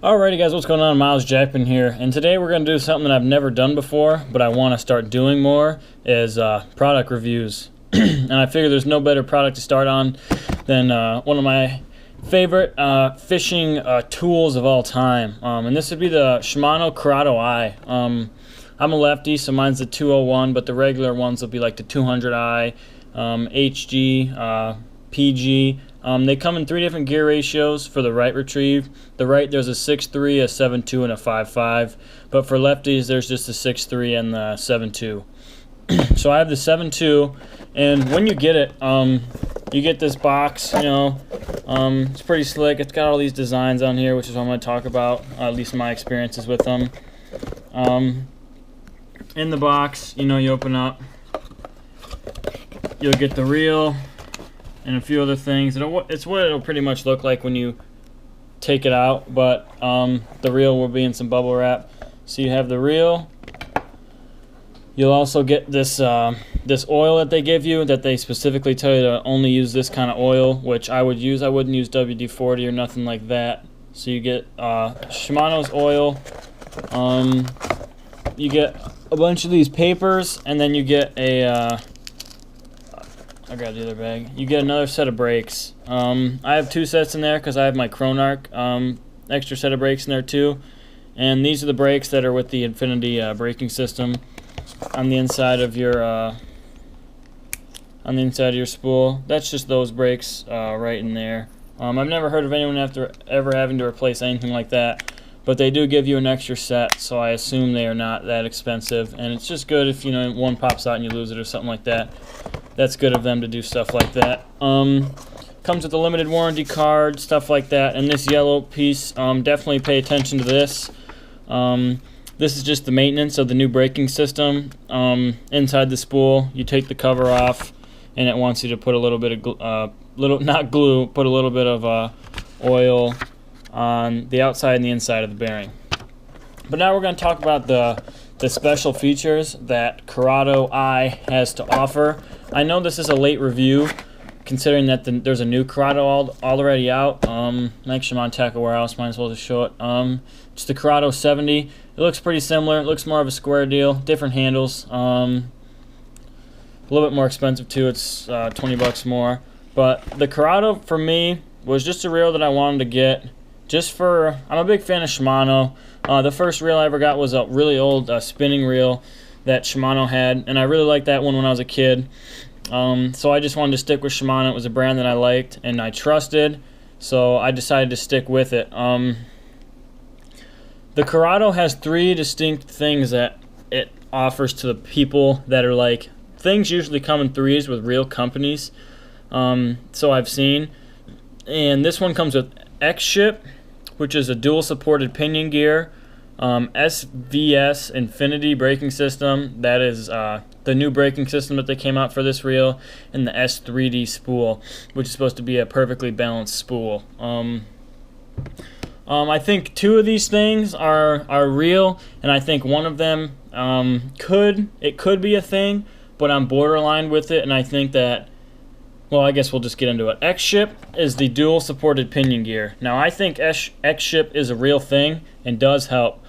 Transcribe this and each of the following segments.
Alrighty guys, what's going on? Myles Jackman here, and today we're going to do something that I've never done before, but I want to start doing more, is product reviews. And I figure there's no better product to start on than one of my favorite fishing tools of all time. And this would be the Shimano Curado Eye. I'm a lefty, so mine's the 201, but the regular ones will be like the 200i, HG, PG. They come in 3 different gear ratios for the right retrieve. The right, there's a 6.3, a 7.2, and a 5.5. But for lefties, there's just a 6.3 and the 7.2. So I have the 7.2, and when you get it, you get this box, it's pretty slick. It's got all these designs on here, which is what I'm going to talk about, at least my experiences with them. In the box, you open up, you'll get the reel and a few other things. It's what it'll pretty much look like when you take it out, but the reel will be in some bubble wrap. So you have the reel. You'll also get this this oil that they give you, that they specifically tell you to only use this kind of oil, which I would use. I wouldn't use WD-40 or nothing like that. So you get Shimano's oil. You get a bunch of these papers, and then you get a I grabbed the other bag. You get another set of brakes. I have 2 sets in there because I have my Chronarch extra set of brakes in there too. And these are the brakes that are with the Infinity braking system on the inside of your spool. That's just those brakes right in there. I've never heard of anyone ever having to replace anything like that, but they do give you an extra set, so I assume they are not that expensive. And it's just good if one pops out and you lose it or something like that. That's good of them to do stuff like that. Comes with a limited warranty card, stuff like that. And this yellow piece, definitely pay attention to this. This is just the maintenance of the new braking system. Inside the spool, you take the cover off, and it wants you to put a little bit of not glue, put a little bit of oil on the outside and the inside of the bearing. But now we're going to talk about the special features that Curado Eye has to offer. I know this is a late review, considering that there's a new Curado already out. Actually, I'm on Tackle Warehouse, might as well just show it. It's the Curado 70. It looks pretty similar. It looks more of a square deal, different handles. A little bit more expensive too. It's 20 bucks more. But the Curado, for me, was just a reel that I wanted to get. I'm a big fan of Shimano. The first reel I ever got was a really old spinning reel that Shimano had, and I really liked that one when I was a kid. So I just wanted to stick with Shimano. It was a brand that I liked and I trusted, so I decided to stick with it. The Curado has 3 distinct things that it offers to the people that are like, things usually come in 3s with real companies, so I've seen. And this one comes with X-Ship, which is a dual supported pinion gear, SVS Infinity braking system. That is the new braking system that they came out for this reel, and the S3D spool, which is supposed to be a perfectly balanced spool. I think 2 of these things are real, and I think one of them could be a thing, but I'm borderline with it, and I think that, well, I guess we'll just get into it. X-Ship is the dual supported pinion gear. Now, I think X-Ship is a real thing and does help.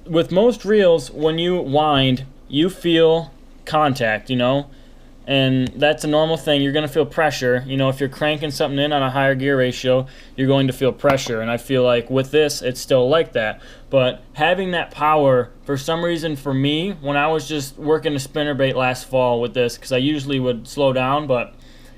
With most reels, when you wind, you feel contact, and that's a normal thing. You're going to feel pressure. If you're cranking something in on a higher gear ratio, you're going to feel pressure, and I feel like with this, it's still like that. But having that power, for some reason for me, when I was just working a spinnerbait last fall with this, because I usually would slow down, but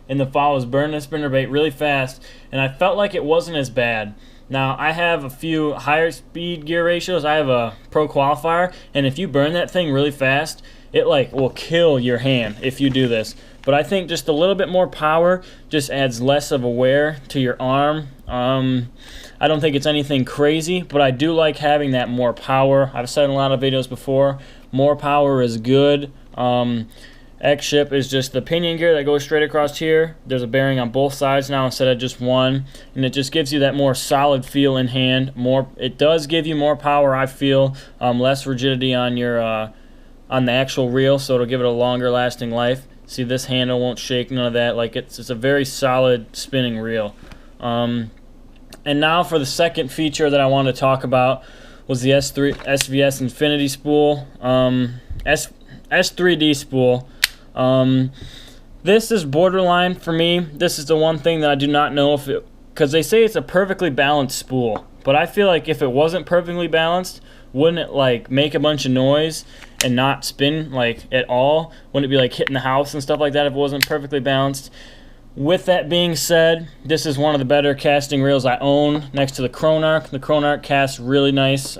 in the fall I was burning a spinnerbait really fast, and I felt like it wasn't as bad. Now, I have a few higher speed gear ratios. I have a Pro Qualifier, and if you burn that thing really fast, it will kill your hand if you do this. But I think just a little bit more power just adds less of a wear to your arm. I don't think it's anything crazy, but I do like having that more power. I've said in a lot of videos before, more power is good. X-Ship is just the pinion gear that goes straight across here. There's a bearing on both sides now instead of just one, and it just gives you that more solid feel in hand. It does give you more power, I feel, less rigidity on your on the actual reel, so it'll give it a longer lasting life. See, this handle won't shake, none of that. Like it's a very solid spinning reel. And now for the second feature that I wanted to talk about was the SVS Infinity spool, S3D spool. This is borderline for me. This is the one thing that I do not know if it, because they say it's a perfectly balanced spool, but I feel like if it wasn't perfectly balanced, wouldn't it like make a bunch of noise and not spin like at all? Wouldn't it be like hitting the house and stuff like that if it wasn't perfectly balanced? With that being said, this is one of the better casting reels I own next to the Cronarch. The Cronarch casts really nice.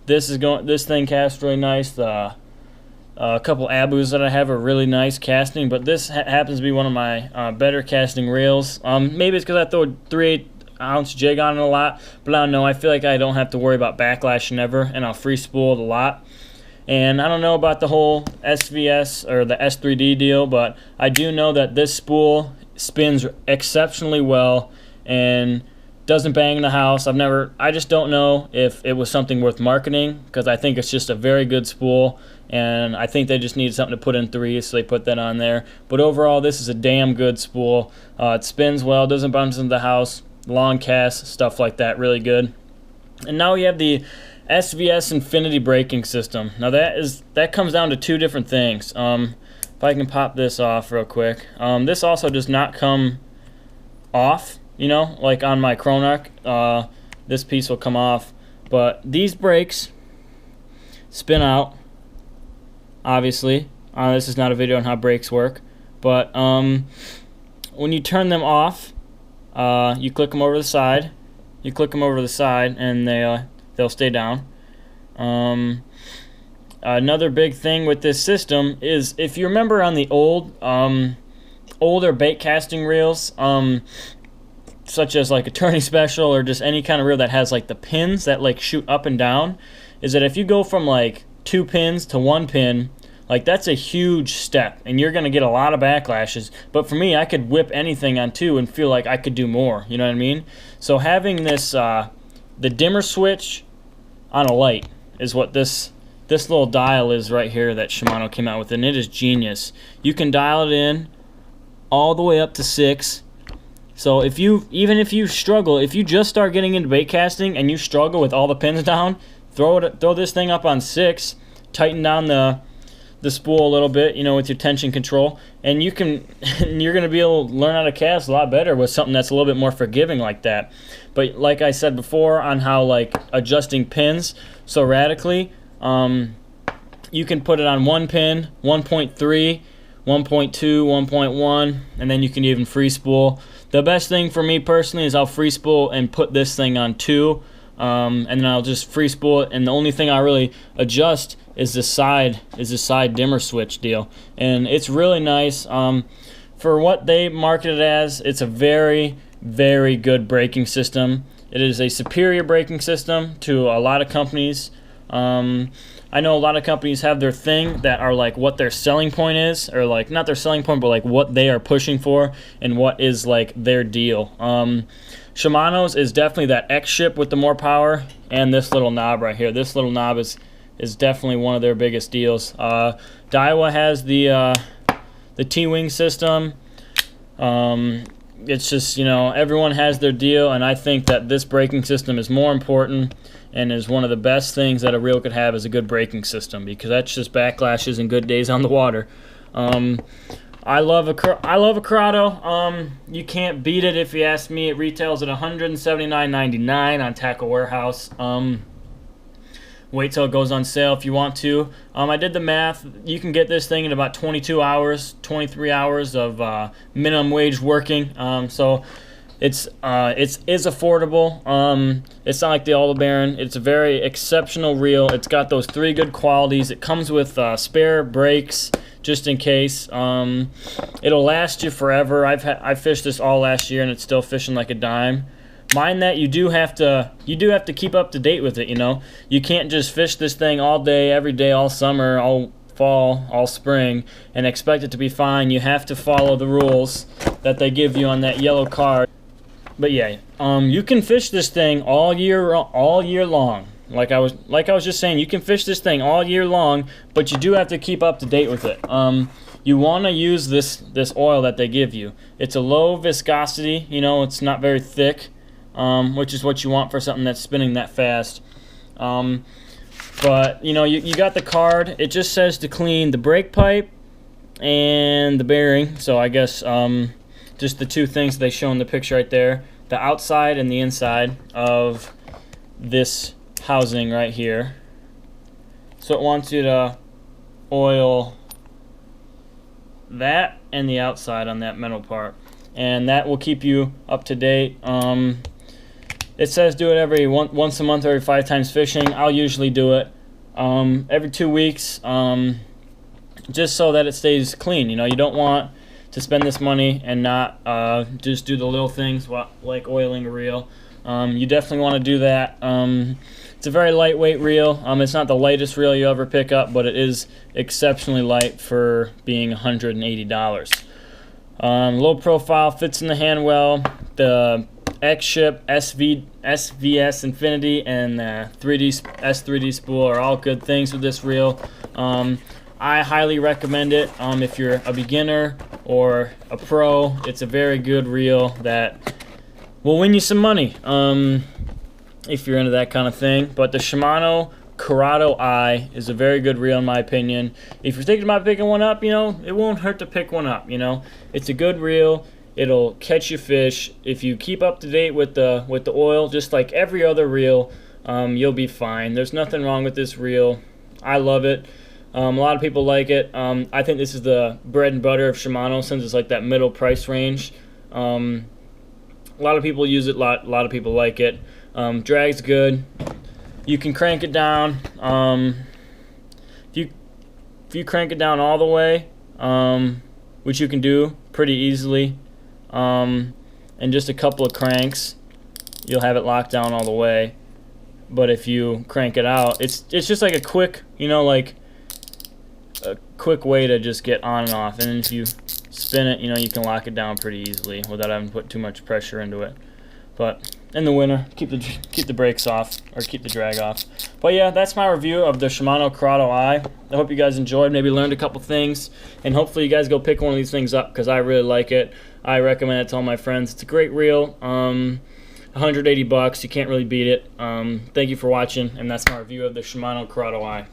This thing casts really nice. A couple Abus that I have are really nice casting, but this happens to be one of my better casting reels. Maybe it's because I throw a 3/8 ounce jig on it a lot, but I don't know. I feel like I don't have to worry about backlash ever, and I'll free spool it a lot. And I don't know about the whole SVS or the S3D deal, but I do know that this spool spins exceptionally well and doesn't bang in the house. I just don't know if it was something worth marketing, because I think it's just a very good spool, and I think they just need something to put in 3, so they put that on there. But overall, this is a damn good spool. It spins well, doesn't bounce into the house, long cast, stuff like that, really good. And now we have the SVS Infinity braking system. Now that comes down to two different things. If I can pop this off real quick. This also does not come off, you know, like on my Cronarch. This piece will come off, but these brakes spin out, obviously. This is not a video on how brakes work, but when you turn them off, you click them over the side. You click them over the side, and they'll stay down. Another big thing with this system is, if you remember on the older bait casting reels, such as like a Tourney Special or just any kind of reel that has like the pins that like shoot up and down, is that if you go from like 2 pins to 1 pin, like that's a huge step, and you're gonna get a lot of backlashes. But for me, I could whip anything on 2 and feel like I could do more. You know what I mean? So having this, the dimmer switch on a light is what this little dial is right here that Shimano came out with, and it is genius. You can dial it in all the way up to 6. So even if you struggle, if you just start getting into bait casting and you struggle with all the pins down, throw this thing up on 6, tighten down the spool a little bit, you know, with your tension control, and you're gonna be able to learn how to cast a lot better with something that's a little bit more forgiving like that. But like I said before on how like adjusting pins so radically, you can put it on 1 pin, 1.3, 1.2, 1.1, and then you can even free spool. The best thing for me personally is I'll free spool and put this thing on 2, and then I'll just free spool it, and the only thing I really adjust is this side dimmer switch deal, and it's really nice. For what they market it as, it's a very, very good braking system. It is a superior braking system to a lot of companies. I know a lot of companies have their thing that are like what their selling point is, or like not their selling point, but like what they are pushing for and what is like their deal. Shimano's is definitely that X ship with the more power, and this little knob right here. This little knob is definitely one of their biggest deals. Daiwa has the T-wing system. It's just, you know, everyone has their deal, and I think that this braking system is more important and is one of the best things that a reel could have, is a good braking system, because that's just backlashes and good days on the water. I love a Curado. You can't beat it if you ask me. It retails at $179.99 on Tackle Warehouse. Wait till it goes on sale if you want to. I did the math. You can get this thing in about 22 hours, 23 hours of minimum wage working. So it's affordable. It's not like the Aldebaran. It's a very exceptional reel. It's got those 3 good qualities. It comes with spare brakes just in case. It'll last you forever. I fished this all last year, and it's still fishing like a dime. Mind that you do have to keep up to date with it. You know, you can't just fish this thing all day, every day, all summer, all fall, all spring, and expect it to be fine. You have to follow the rules that they give you on that yellow card. But yeah, you can fish this thing all year long. Like I was just saying, you can fish this thing all year long, but you do have to keep up to date with it. You want to use this oil that they give you. It's a low viscosity. You know, it's not very thick. which is what you want for something that's spinning that fast. But you know, you got the card. It just says to clean the brake pipe and the bearing. So I guess just the two things they show in the picture right there, the outside and the inside of this housing right here. So it wants you to oil that and the outside on that metal part, and that will keep you up to date. It says do it every once a month or every 5 times fishing. I'll usually do it every 2 weeks, just so that it stays clean. You know, you don't want to spend this money and not just do the little things like oiling a reel. You definitely want to do that. It's a very lightweight reel. It's not the lightest reel you ever pick up, but it is exceptionally light for being $180. Low profile, fits in the hand well. The X-Ship, SVS Infinity, and the S3D spool are all good things with this reel. I highly recommend it if you're a beginner or a pro. It's a very good reel that will win you some money if you're into that kind of thing. But the Shimano Curado I is a very good reel in my opinion. If you're thinking about picking one up, you know, it won't hurt to pick one up. You know, it's a good reel. It'll catch you fish. If you keep up to date with the oil, just like every other reel, you'll be fine. There's nothing wrong with this reel. I love it. A lot of people like it. I think this is the bread and butter of Shimano, since it's like that middle price range. A lot of people use it. A lot of people like it. Drag's good. You can crank it down. If you crank it down all the way, which you can do pretty easily, and just a couple of cranks, you'll have it locked down all the way. But if you crank it out, it's just like a quick, you know, like a quick way to just get on and off. And then if you spin it, you know, you can lock it down pretty easily without having to put too much pressure into it. But in the winter, keep the brakes off, or keep the drag off. But yeah, that's my review of the Shimano Curado I. I hope you guys enjoyed, maybe learned a couple things, and hopefully you guys go pick one of these things up, because I really like it. I recommend it to all my friends. It's a great reel. $180, you can't really beat it. Thank you for watching, and that's my review of the Shimano Curado I.